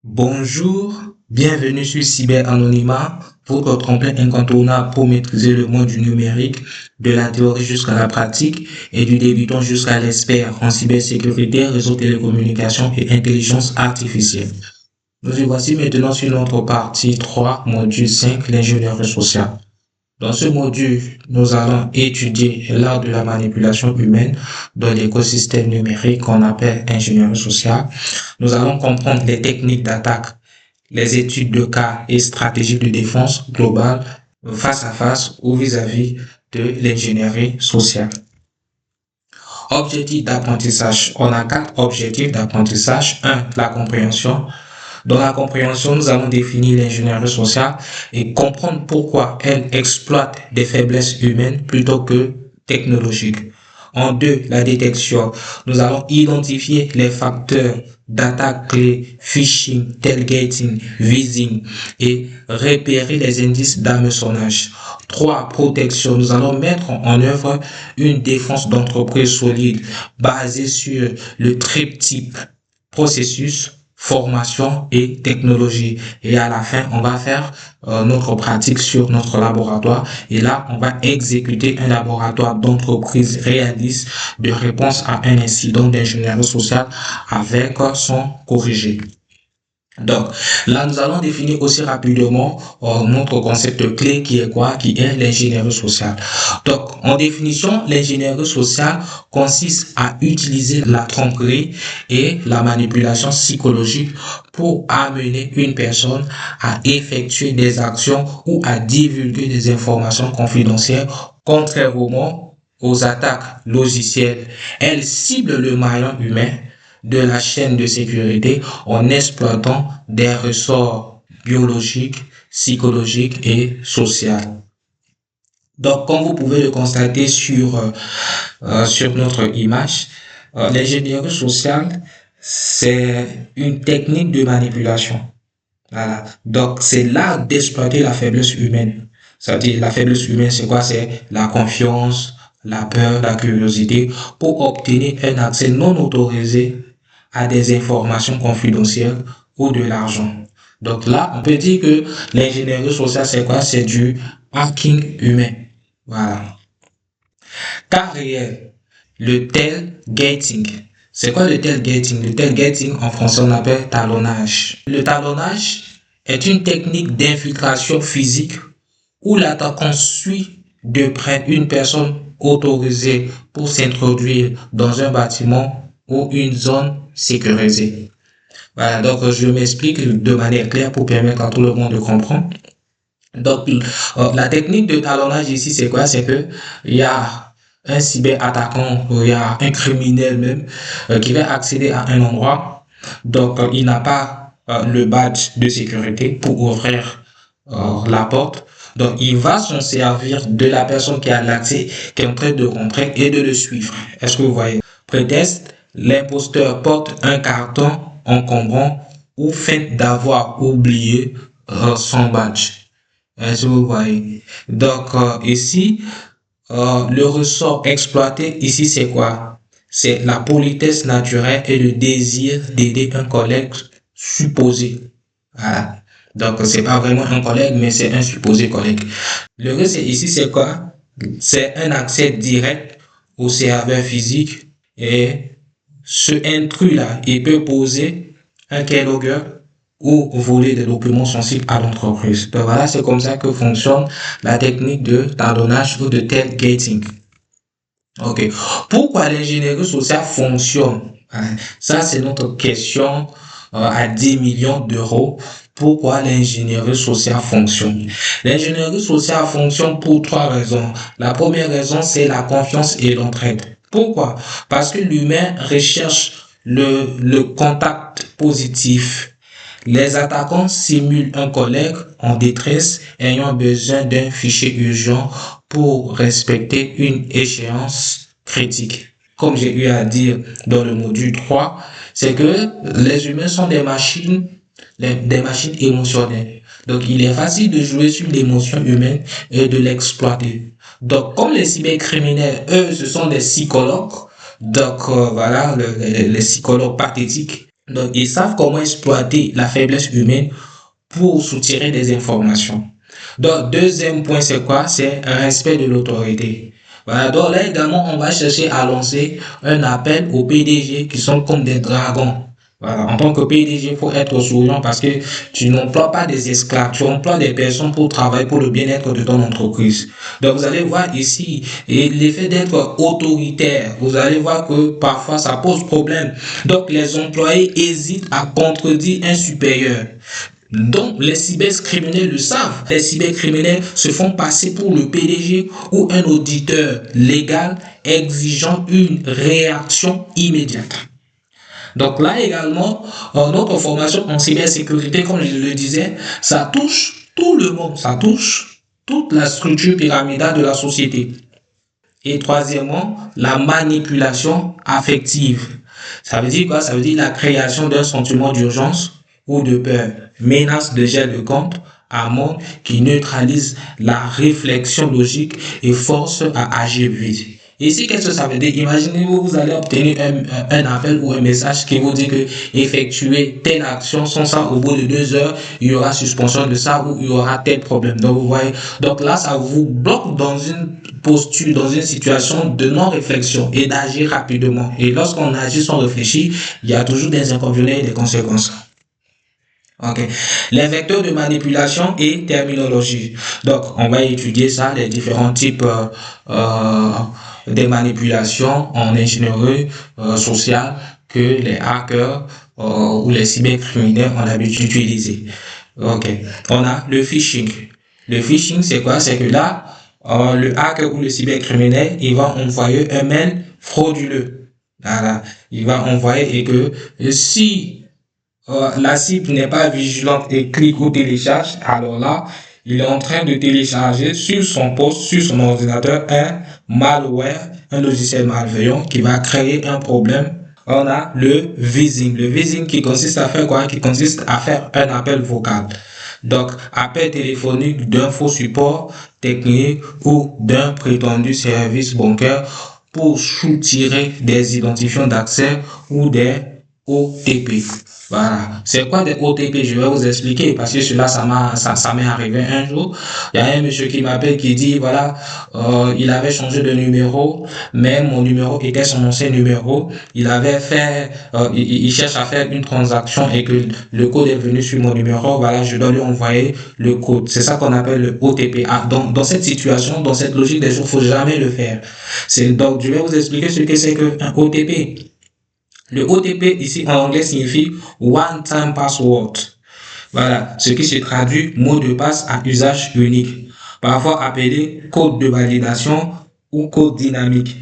Bonjour, bienvenue sur Cyber Anonymat, votre tremplin incontournable pour maîtriser le monde du numérique, de la théorie jusqu'à la pratique et du débutant jusqu'à l'expert en cybersécurité, réseau télécommunications et intelligence artificielle. Nous y voici maintenant sur notre partie 3, module 5, l'ingénierie sociale. Dans ce module, nous allons étudier l'art de la manipulation humaine dans l'écosystème numérique qu'on appelle ingénierie sociale. Nous allons comprendre les techniques d'attaque, les études de cas et stratégies de défense globale face à face ou vis-à-vis de l'ingénierie sociale. Objectifs d'apprentissage. On a 4 objectifs d'apprentissage. 1. La compréhension. Dans la compréhension, nous allons définir l'ingénierie sociale et comprendre pourquoi elle exploite des faiblesses humaines plutôt que technologiques. En 2, la détection. Nous allons identifier les facteurs d'attaque clés, phishing, tailgating, vising et repérer les indices d'hameçonnage. 3, protection. Nous allons mettre en œuvre une défense d'entreprise solide basée sur le triptyque processus, formation et technologie. Et à la fin, on va faire notre pratique sur notre laboratoire. Et là, on va exécuter un laboratoire d'entreprise réaliste de réponse à un incident d'ingénierie sociale avec son corrigé. Donc, là, nous allons définir aussi rapidement notre concept clé qui est quoi? Qui est l'ingénierie sociale. Donc, en définition, l'ingénierie sociale consiste à utiliser la tromperie et la manipulation psychologique pour amener une personne à effectuer des actions ou à divulguer des informations confidentielles, contrairement aux attaques logicielles. Elle cible le maillon humain de la chaîne de sécurité en exploitant des ressorts biologiques, psychologiques et sociaux. Donc, comme vous pouvez le constater sur notre image, l'ingénierie sociale, c'est une technique de manipulation. Voilà. Donc, c'est l'art d'exploiter la faiblesse humaine. C'est-à-dire, la faiblesse humaine, c'est quoi? C'est la confiance, la peur, la curiosité, pour obtenir un accès non autorisé à des informations confidentielles ou de l'argent. Donc là, on peut dire que l'ingénierie sociale, c'est quoi? C'est du hacking humain. Voilà. Cas réel, le tailgating. C'est quoi le tailgating? Le tailgating, en français, on appelle talonnage. Le talonnage est une technique d'infiltration physique où l'attaquant suit de près une personne autorisée pour s'introduire dans un bâtiment ou une zone sécurisée. Voilà, donc je m'explique de manière claire pour permettre à tout le monde de comprendre. Donc, la technique de talonnage ici, c'est quoi? C'est que il y a un cyberattaquant, il y a un criminel même qui va accéder à un endroit. Donc, il n'a pas le badge de sécurité pour ouvrir la porte. Donc, il va s'en servir de la personne qui a l'accès, qui est en train de rentrer et de le suivre. Est-ce que vous voyez? Prétexte, l'imposteur porte un carton encombrant ou feinte d'avoir oublié son badge. Est-ce que vous voyez? Donc, ici, le ressort exploité ici, c'est quoi? C'est la politesse naturelle et le désir d'aider un collègue supposé. Voilà. Donc, c'est pas vraiment un collègue, mais c'est un supposé collègue. Le reste ici, c'est quoi? C'est un accès direct au serveur physique et ce intrus-là, il peut poser un keylogger ou voler des documents sensibles à l'entreprise. Donc voilà, c'est comme ça que fonctionne la technique de talonnage ou de tailgating. Ok. Pourquoi l'ingénierie sociale fonctionne? Ça, c'est notre question à 10 millions d'euros. Pourquoi l'ingénierie sociale fonctionne? L'ingénierie sociale fonctionne pour 3 raisons. La première raison, c'est la confiance et l'entraide. Pourquoi? Parce que l'humain recherche le contact positif. Les attaquants simulent un collègue en détresse ayant besoin d'un fichier urgent pour respecter une échéance critique. Comme j'ai eu à dire dans le module 3, c'est que les humains sont des machines émotionnelles. Donc, il est facile de jouer sur l'émotion humaine et de l'exploiter. Donc, comme les cybercriminels, eux, ce sont des psychologues. Donc, voilà, les psychologues pathétiques. Donc, ils savent comment exploiter la faiblesse humaine pour soutirer des informations. Donc, deuxième point, c'est quoi? C'est un respect de l'autorité. Voilà, donc là également, on va chercher à lancer un appel aux PDG qui sont comme des dragons. Voilà, en tant que PDG, il faut être souriant parce que tu n'emploies pas des esclaves, tu emploies des personnes pour travailler pour le bien-être de ton entreprise. Donc, vous allez voir ici, et l'effet d'être autoritaire, vous allez voir que parfois ça pose problème. Donc, les employés hésitent à contredire un supérieur. Donc, les cybercriminels le savent. Les cybercriminels se font passer pour le PDG ou un auditeur légal exigeant une réaction immédiate. Donc là également, notre formation en cybersécurité, comme je le disais, ça touche tout le monde, ça touche toute la structure pyramidale de la société. Et troisièmement, la manipulation affective. Ça veut dire quoi? Ça veut dire la création d'un sentiment d'urgence ou de peur, menace de gel de compte, amende qui neutralise la réflexion logique et force à agir vite. Ici, qu'est-ce que ça veut dire? Imaginez-vous, vous allez obtenir un appel ou un message qui vous dit que effectuez telle action, sans ça, au bout de 2 heures, il y aura suspension de ça ou il y aura tel problème. Donc, vous voyez, donc là, ça vous bloque dans une posture, dans une situation de non-réflexion et d'agir rapidement. Et lorsqu'on agit sans réfléchir, il y a toujours des inconvénients et des conséquences. Ok. Les vecteurs de manipulation et terminologie. Donc, on va étudier ça, les différents types des manipulations en ingénierie sociale que les hackers ou les cybercriminels ont l'habitude d'utiliser. Ok. On a le phishing. Le phishing, c'est quoi? C'est que là, le hacker ou le cybercriminel, il va envoyer un mail frauduleux. Voilà. Il va envoyer et que si la cible n'est pas vigilante et clique ou télécharge, alors là, il est en train de télécharger sur son poste, sur son ordinateur, un malware, un logiciel malveillant qui va créer un problème. On a le phishing. Le phishing qui consiste à faire quoi? Qui consiste à faire un appel vocal. Donc, appel téléphonique d'un faux support technique ou d'un prétendu service bancaire pour soutirer des identifiants d'accès ou des OTP. Voilà. C'est quoi des OTP? Je vais vous expliquer parce que cela, ça m'est arrivé un jour. Il y a un monsieur qui m'appelle qui dit, voilà, il avait changé de numéro, mais mon numéro était son ancien numéro. Il avait fait, il cherche à faire une transaction et que le code est venu sur mon numéro. Voilà, je dois lui envoyer le code. C'est ça qu'on appelle le OTP. Ah, dans cette situation, dans cette logique des choses, faut jamais le faire. Donc, je vais vous expliquer ce que c'est qu'un OTP. Le OTP ici en anglais signifie One Time Password. Voilà, ce qui se traduit mot de passe à usage unique, parfois appelé code de validation ou code dynamique.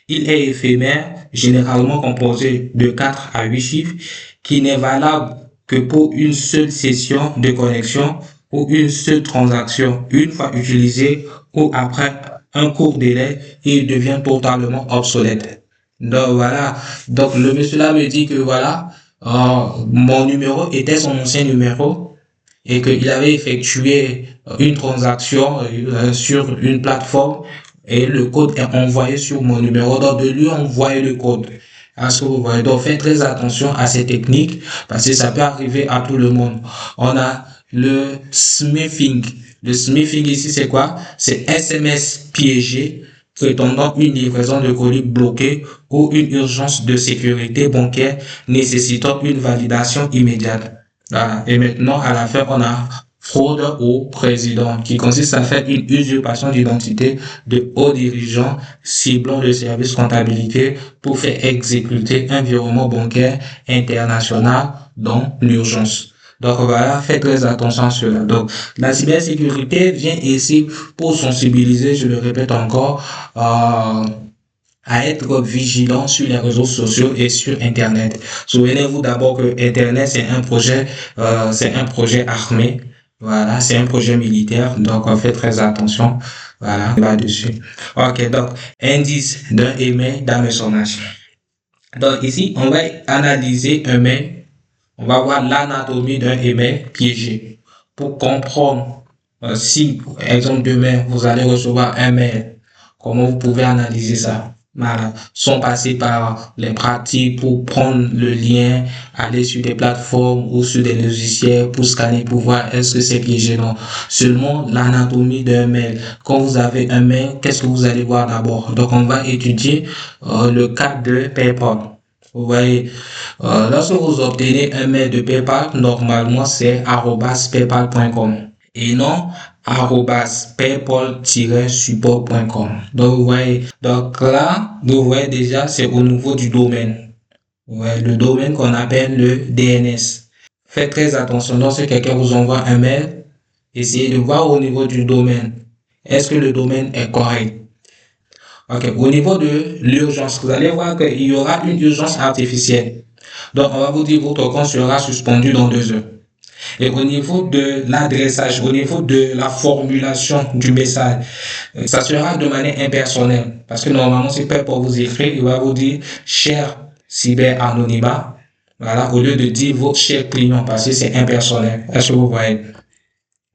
Il est éphémère, généralement composé de 4 à 8 chiffres, qui n'est valable que pour une seule session de connexion ou une seule transaction. Une fois utilisé ou après un court délai, il devient totalement obsolète. Donc voilà, donc le monsieur là me dit que voilà, mon numéro était son ancien numéro et qu'il avait effectué une transaction sur une plateforme et le code est envoyé sur mon numéro, donc de lui envoyer le code. Est-ce que vous voyez? Donc faites très attention à ces techniques parce que ça peut arriver à tout le monde. On a le smishing. Le smishing ici c'est quoi? C'est SMS piégé prétendant une livraison de colis bloquée ou une urgence de sécurité bancaire nécessitant une validation immédiate. Voilà. Et maintenant, à la fin, on a fraude au président, qui consiste à faire une usurpation d'identité de hauts dirigeants ciblant le service comptabilité pour faire exécuter un virement bancaire international dans l'urgence. Donc voilà, faites très attention à cela. Donc la cybersécurité vient ici pour sensibiliser, je le répète encore, à être vigilant sur les réseaux sociaux et sur Internet. Souvenez-vous d'abord que Internet c'est un projet armé. Voilà, c'est un projet militaire, donc on fait très attention. Voilà, là-dessus. Ok, donc indice d'un email d'hameçonnage. Donc ici, on va analyser un mail. On va voir l'anatomie d'un email piégé pour comprendre si, exemple, demain, vous allez recevoir un mail, comment vous pouvez analyser ça. voilà, sont passés par les pratiques pour prendre le lien, aller sur des plateformes ou sur des logiciels pour scanner, pour voir est-ce que c'est piégé, non. Seulement l'anatomie d'un mail. Quand vous avez un mail, qu'est-ce que vous allez voir d'abord? Donc on va étudier le cas de PayPal. Vous voyez, lorsque vous obtenez un mail de PayPal, normalement c'est @paypal.com et non @paypal-support.com. Donc, vous voyez, donc là, vous voyez déjà, c'est au niveau du domaine. Ouais, le domaine qu'on appelle le DNS. Faites très attention. Lorsque quelqu'un vous envoie un mail, essayez de voir au niveau du domaine. Est-ce que le domaine est correct? Ok. Au niveau de l'urgence, vous allez voir qu'il y aura une urgence artificielle. Donc, on va vous dire votre compte sera suspendu dans 2 heures. Et au niveau de l'adressage, au niveau de la formulation du message, ça sera de manière impersonnelle. Parce que normalement, c'est pas pour vous écrire, il va vous dire cher cyber anonymat. Voilà, au lieu de dire votre cher client, parce que c'est impersonnel. Est-ce que vous voyez?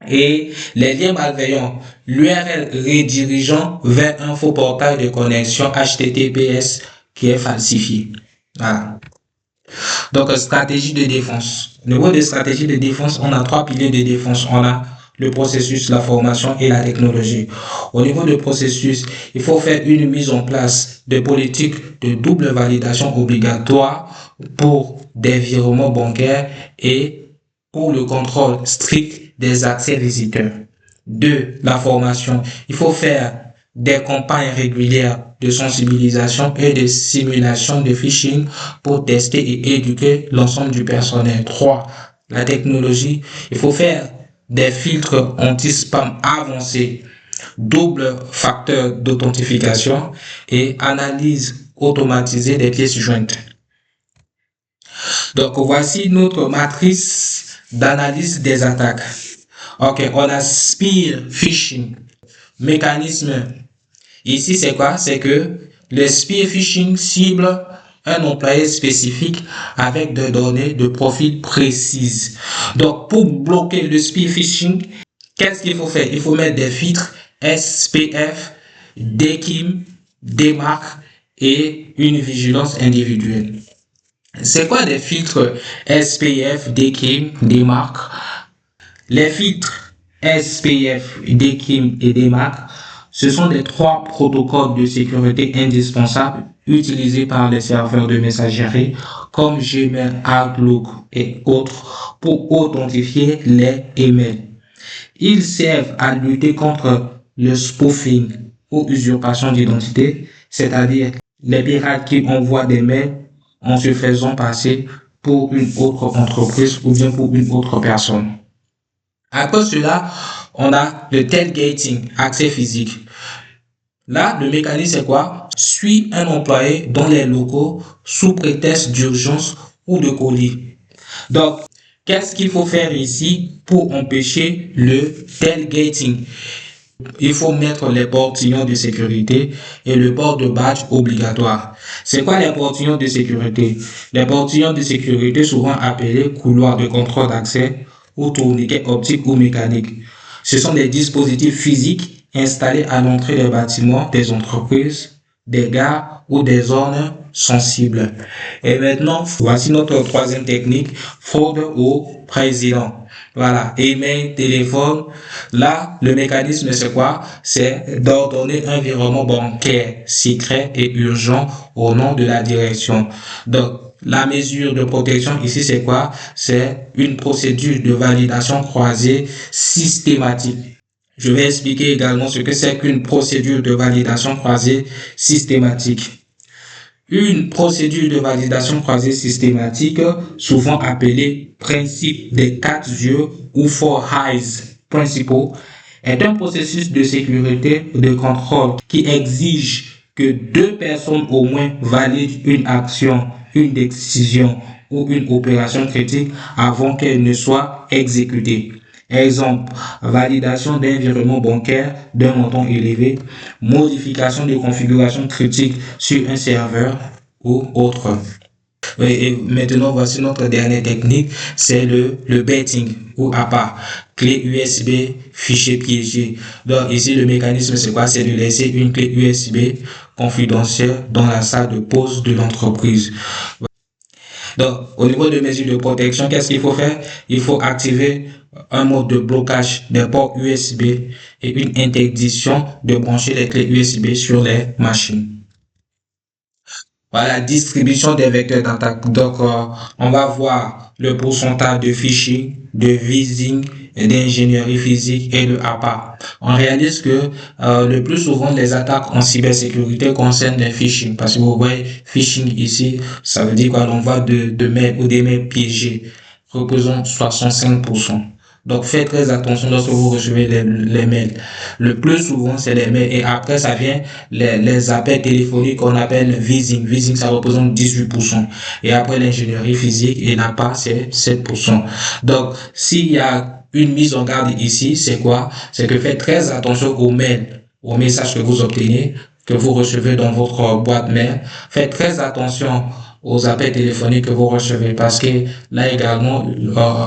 Et les liens malveillants, l'URL redirigeant vers un faux portail de connexion HTTPS qui est falsifié. Voilà. Donc, stratégie de défense. Au niveau des stratégies de défense, on a 3 piliers de défense. On a le processus, la formation et la technologie. Au niveau du processus, il faut faire une mise en place de politiques de double validation obligatoire pour des virements bancaires et pour le contrôle strict des accès visiteurs. 2. La formation. Il faut faire des campagnes régulières de sensibilisation et de simulation de phishing pour tester et éduquer l'ensemble du personnel. 3. La technologie. Il faut faire des filtres anti-spam avancés, double facteur d'authentification et analyse automatisée des pièces jointes. Donc, voici notre matrice d'analyse des attaques. Ok, on a spear phishing. Mécanisme. Ici, c'est quoi? C'est que le spear phishing cible un employé spécifique avec des données de profil précises. Donc, pour bloquer le spear phishing, qu'est-ce qu'il faut faire? Il faut mettre des filtres SPF, DKIM, DMARC et une vigilance individuelle. C'est quoi des filtres SPF, DKIM, DMARC? Les filtres SPF, DKIM et DMARC, ce sont les 3 protocoles de sécurité indispensables utilisés par les serveurs de messagerie comme Gmail, Outlook et autres pour authentifier les emails. Ils servent à lutter contre le spoofing ou usurpation d'identité, c'est-à-dire les pirates qui envoient des mails en se faisant passer pour une autre entreprise ou bien pour une autre personne. Après cela, on a le tailgating, accès physique. Là, le mécanisme c'est quoi? Suit un employé dans les locaux sous prétexte d'urgence ou de colis. Donc, qu'est-ce qu'il faut faire ici pour empêcher le tailgating? Il faut mettre les portillons de sécurité et le port de badge obligatoire. C'est quoi les portillons de sécurité? Les portillons de sécurité, souvent appelés couloirs de contrôle d'accès ou tourniquets optiques ou mécaniques. Ce sont des dispositifs physiques installés à l'entrée des bâtiments, des entreprises, des gares ou des zones sensibles. Et maintenant, voici notre troisième technique, fraude au président. Voilà, email, téléphone. Là, le mécanisme, c'est quoi? C'est d'ordonner un virement bancaire secret et urgent au nom de la direction. Donc, la mesure de protection ici, c'est quoi? C'est une procédure de validation croisée systématique. Je vais expliquer également ce que c'est qu'une procédure de validation croisée systématique. Une procédure de validation croisée systématique, souvent appelée principe des 4 yeux ou 4 eyes principaux, est un processus de sécurité de contrôle qui exige que 2 personnes au moins valident une action, une décision ou une opération critique avant qu'elle ne soit exécutée. Exemple, validation d'un virement bancaire d'un montant élevé, modification de configuration critique sur un serveur ou autre. Et maintenant, voici notre dernière technique, c'est le betting ou APA, clé USB, fichier piégé. Donc ici, le mécanisme, c'est quoi? C'est de laisser une clé USB confidentielles dans la salle de pause de l'entreprise. Donc, au niveau de mesures de protection, qu'est-ce qu'il faut faire? Il faut activer un mode de blocage des ports USB et une interdiction de brancher les clés USB sur les machines. Voilà, distribution des vecteurs d'attaque. Donc, on va voir le pourcentage de phishing, de vising, d'ingénierie physique et de APA. On réalise que le plus souvent, les attaques en cybersécurité concernent les phishing. Parce que vous voyez, phishing ici, ça veut dire quoi? L'envoi de mails ou des mails piégés représente 65%. Donc, faites très attention lorsque vous recevez les mails. Le plus souvent, c'est les mails. Et après, ça vient les appels téléphoniques qu'on appelle vising. Vising, ça représente 18%. Et après, l'ingénierie physique et l'APA, c'est 7%. Donc, s'il y a une mise en garde ici, c'est quoi? C'est que faites très attention aux mails, aux messages que vous obtenez, que vous recevez dans votre boîte mail. Faites très attention aux appels téléphoniques que vous recevez parce que là également,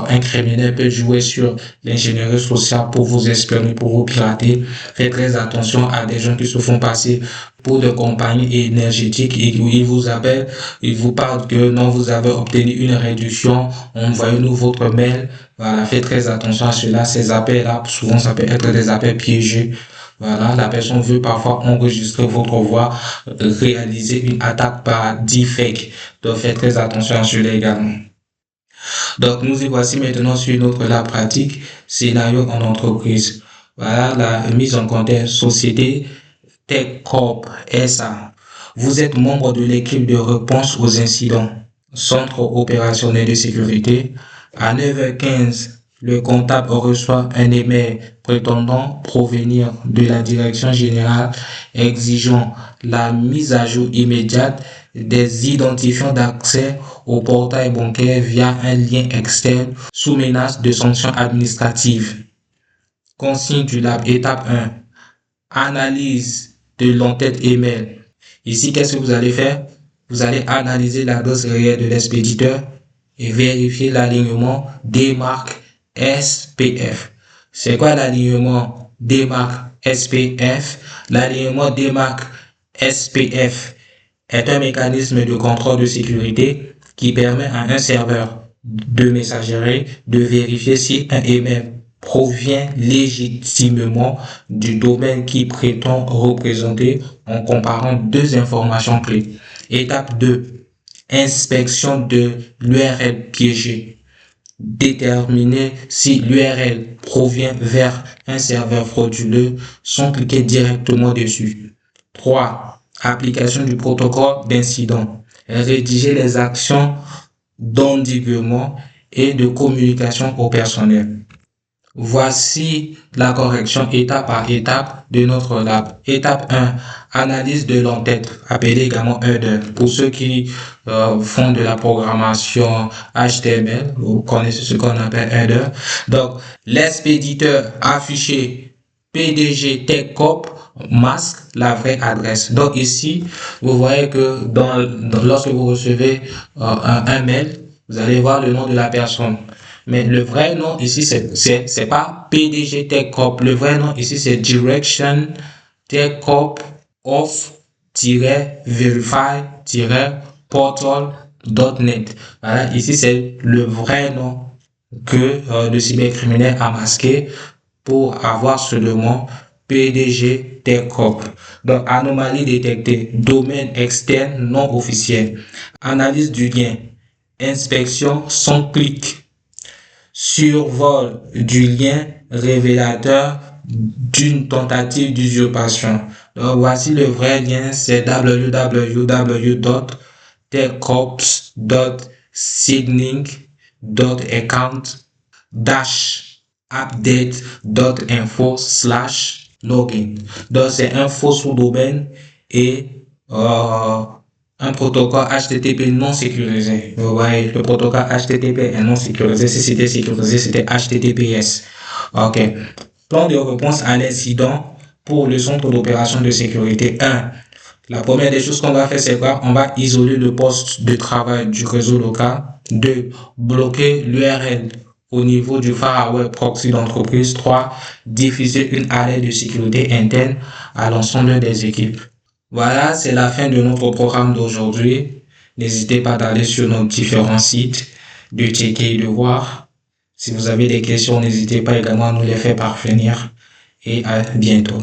un criminel peut jouer sur l'ingénierie sociale pour vous espionner, pour vous pirater. Faites très attention à des gens qui se font passer pour des compagnies énergétiques et ils vous appellent, ils vous parlent que non, vous avez obtenu une réduction, envoyez-nous votre mail. Voilà, faites très attention à cela. Ces appels-là, souvent, ça peut être des appels piégés. Voilà, la personne veut parfois enregistrer votre voix, réaliser une attaque par deepfake. Donc, faites très attention à cela également. Donc, nous y voici maintenant sur notre lab pratique, scénario en entreprise. Voilà la mise en contexte société Tech Corp SA. Vous êtes membre de l'équipe de réponse aux incidents, centre opérationnel de sécurité. À 9h15, le comptable reçoit un email prétendant provenir de la direction générale exigeant la mise à jour immédiate des identifiants d'accès au portail bancaire via un lien externe sous menace de sanctions administratives. Consigne du lab, étape 1. Analyse de l'entête email. Ici, qu'est-ce que vous allez faire? Vous allez analyser l'adresse réelle de l'expéditeur et vérifier l'alignement DMARC SPF. C'est quoi l'alignement DMARC SPF? L'alignement DMARC SPF est un mécanisme de contrôle de sécurité qui permet à un serveur de messagerie de vérifier si un email provient légitimement du domaine qui prétend représenter en comparant deux informations clés. Étape 2. Inspection de l'URL piégée. Déterminer si l'URL provient vers un serveur frauduleux sans cliquer directement dessus. 3. Application du protocole d'incident. Rédiger les actions d'endiguement et de communication au personnel. Voici la correction étape par étape de notre lab. Étape 1, analyse de l'entête, appelée également header. Pour ceux qui font de la programmation HTML, vous connaissez ce qu'on appelle header. Donc, l'expéditeur affiché PDG Tech Corp masque la vraie adresse. Donc ici, vous voyez que lorsque vous recevez un mail, vous allez voir le nom de la personne. Mais le vrai nom ici, c'est pas PDG Tech Corp. Le vrai nom ici, c'est Direction Tech Corp of-verify-portal.net. Voilà, ici, c'est le vrai nom que le cybercriminel a masqué pour avoir seulement PDG Tech Corp. Donc, anomalie détectée, domaine externe non officiel, analyse du lien, inspection sans clic, survol du lien révélateur d'une tentative d'usurpation. Donc, voici le vrai lien, c'est www.techcorps.signing.account-update.info/login. Donc, c'est un faux sous-domaine et un protocole HTTP non sécurisé. Vous voyez, le protocole HTTP est non sécurisé. Si c'était sécurisé, c'était HTTPS. OK. Plan de réponse à l'incident pour le centre d'opération de sécurité. 1. La première des choses qu'on va faire, c'est quoi? On va isoler le poste de travail du réseau local. 2. Bloquer l'URL au niveau du firewall proxy d'entreprise. 3. Diffuser une alerte de sécurité interne à l'ensemble des équipes. Voilà, c'est la fin de notre programme d'aujourd'hui. N'hésitez pas d'aller sur nos différents sites, de checker et de voir. Si vous avez des questions, n'hésitez pas également à nous les faire parvenir. Et à bientôt.